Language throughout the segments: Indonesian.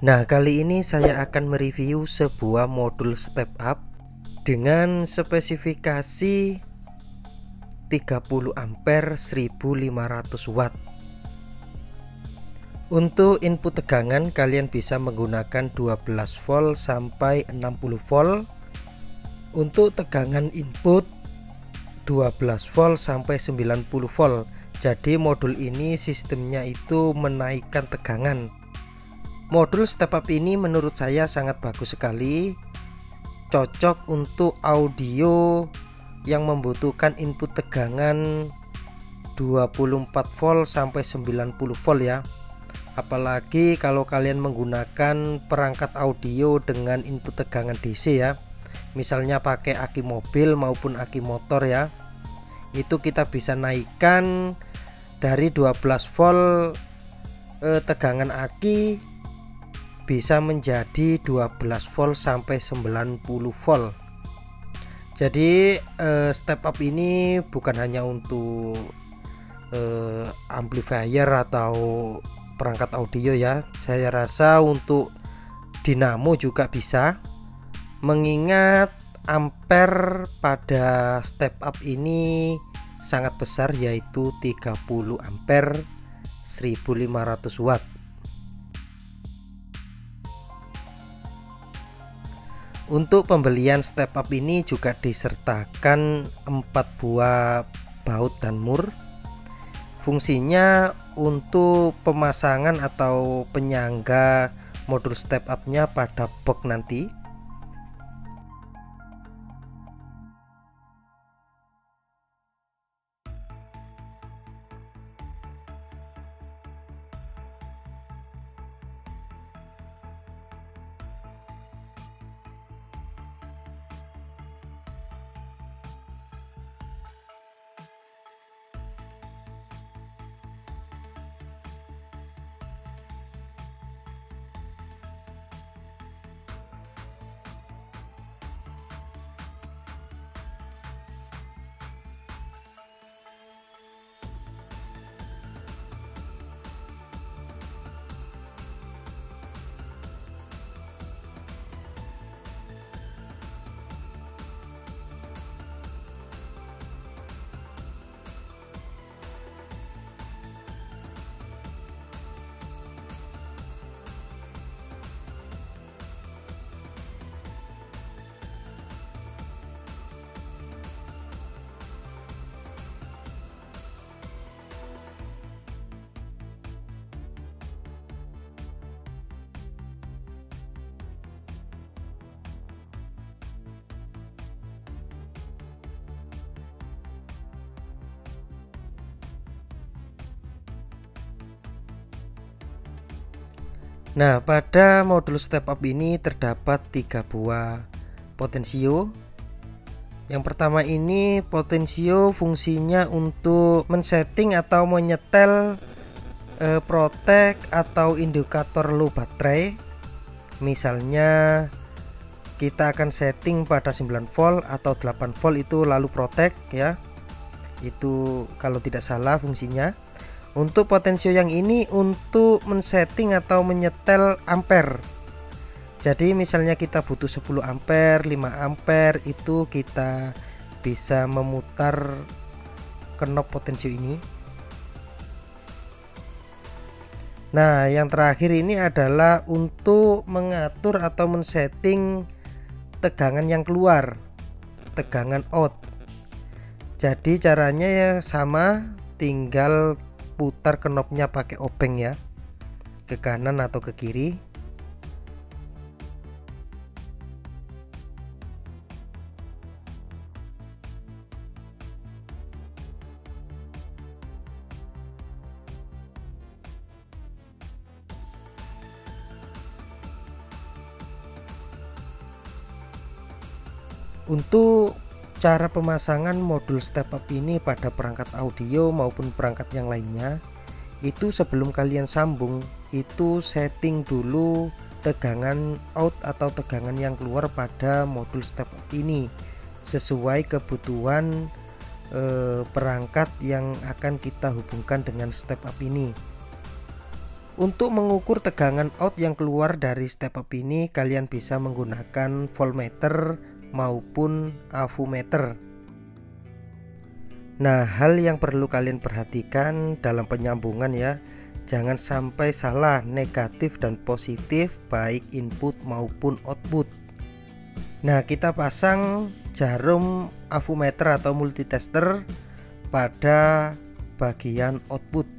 Nah, kali ini saya akan mereview sebuah modul step up dengan spesifikasi 30 ampere 1500 watt. Untuk input tegangan kalian bisa menggunakan 12 volt sampai 60 volt. Untuk tegangan input 12 volt sampai 90 volt. Jadi modul ini sistemnya itu menaikkan tegangan. Modul step up ini menurut saya sangat bagus sekali, cocok untuk audio yang membutuhkan input tegangan 24 volt sampai 90 volt ya. Apalagi kalau kalian menggunakan perangkat audio dengan input tegangan DC ya, misalnya pakai aki mobil maupun aki motor ya, itu kita bisa naikkan dari 12 volt tegangan aki bisa menjadi 12 volt sampai 90 volt. Jadi step up ini bukan hanya untuk amplifier atau perangkat audio ya. Saya rasa untuk dinamo juga bisa, mengingat ampere pada step up ini sangat besar, yaitu 30 ampere 1500 watt. Untuk pembelian step up ini juga disertakan 4 buah baut dan mur. Fungsinya untuk pemasangan atau penyangga modul step up-nya pada box nanti. Nah, pada modul step up ini terdapat 3 buah potensio. Yang pertama ini potensio fungsinya untuk men-setting atau menyetel protek atau indikator low baterai. Misalnya kita akan setting pada 9 volt atau 8 volt itu lalu protek ya. Itu kalau tidak salah fungsinya. Untuk potensio yang ini untuk men-setting atau menyetel ampere. Jadi misalnya kita butuh 10 ampere, 5 ampere, itu kita bisa memutar knob potensio ini. Nah, yang terakhir ini adalah untuk mengatur atau men-setting tegangan yang keluar, tegangan out. Jadi caranya ya sama, tinggal putar knobnya pakai obeng ya, ke kanan atau ke kiri. Untuk cara pemasangan modul step up ini pada perangkat audio maupun perangkat yang lainnya, itu sebelum kalian sambung itu setting dulu tegangan out atau tegangan yang keluar pada modul step up ini sesuai kebutuhan perangkat yang akan kita hubungkan dengan step up ini. Untuk mengukur tegangan out yang keluar dari step up ini, kalian bisa menggunakan voltmeter maupun avometer. Nah, hal yang perlu kalian perhatikan dalam penyambungan ya, jangan sampai salah negatif dan positif baik input maupun output. Nah, kita pasang jarum avometer atau multitester pada bagian output.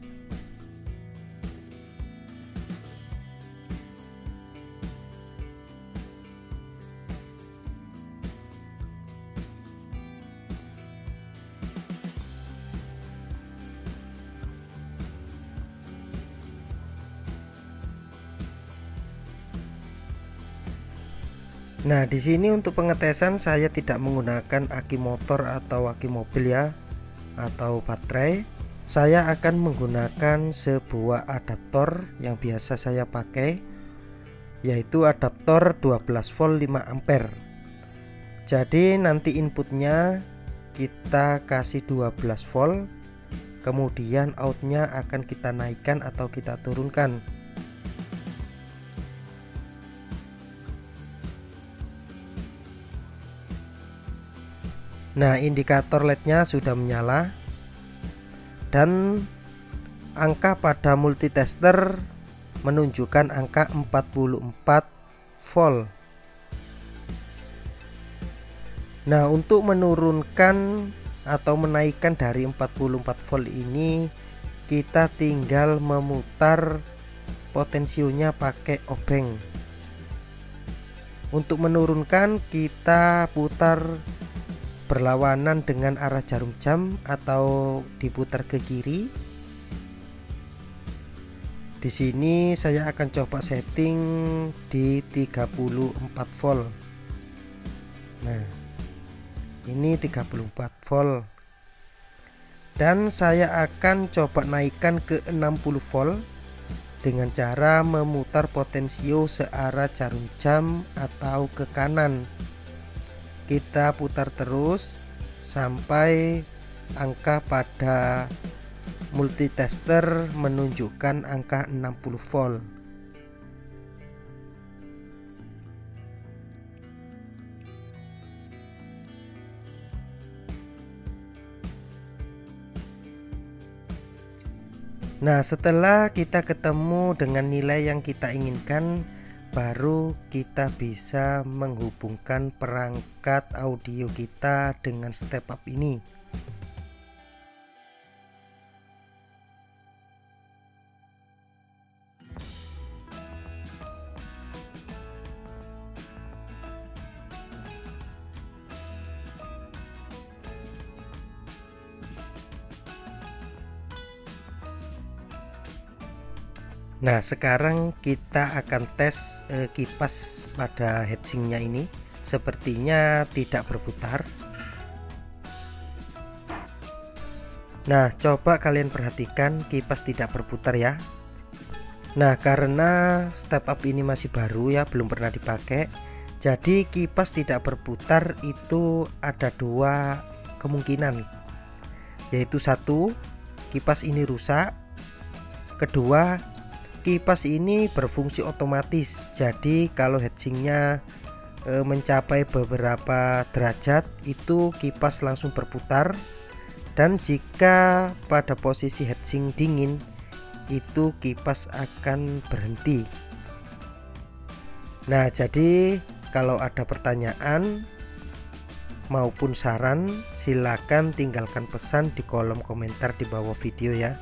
Nah, di sini untuk pengetesan saya tidak menggunakan aki motor atau aki mobil ya, atau baterai. Saya akan menggunakan sebuah adaptor yang biasa saya pakai, yaitu adaptor 12 volt 5 ampere. Jadi nanti inputnya kita kasih 12 volt, kemudian outnya akan kita naikkan atau kita turunkan. Nah, indikator LED-nya sudah menyala dan angka pada multitester menunjukkan angka 44 volt. Nah, untuk menurunkan atau menaikkan dari 44 volt ini, kita tinggal memutar potensionya pakai obeng. Untuk menurunkan, kita putar berlawanan dengan arah jarum jam atau diputar ke kiri. Di sini saya akan coba setting di 34 volt. Nah, ini 34 volt. Dan saya akan coba naikkan ke 60 volt dengan cara memutar potensio searah jarum jam atau ke kanan. Kita putar terus sampai angka pada multitester menunjukkan angka 60 volt. Nah, setelah kita ketemu dengan nilai yang kita inginkan, baru kita bisa menghubungkan perangkat audio kita dengan step up ini. Nah, sekarang kita akan tes kipas pada heatsinknya ini. Sepertinya tidak berputar. Nah, coba kalian perhatikan kipas tidak berputar ya. Nah, karena step up ini masih baru ya, belum pernah dipakai, jadi kipas tidak berputar itu ada dua kemungkinan, yaitu satu, kipas ini rusak. Kedua, kipas ini berfungsi otomatis, jadi kalau heatsinknya mencapai beberapa derajat itu kipas langsung berputar, dan jika pada posisi heatsink dingin itu kipas akan berhenti. Nah, jadi kalau ada pertanyaan maupun saran, silakan tinggalkan pesan di kolom komentar di bawah video ya.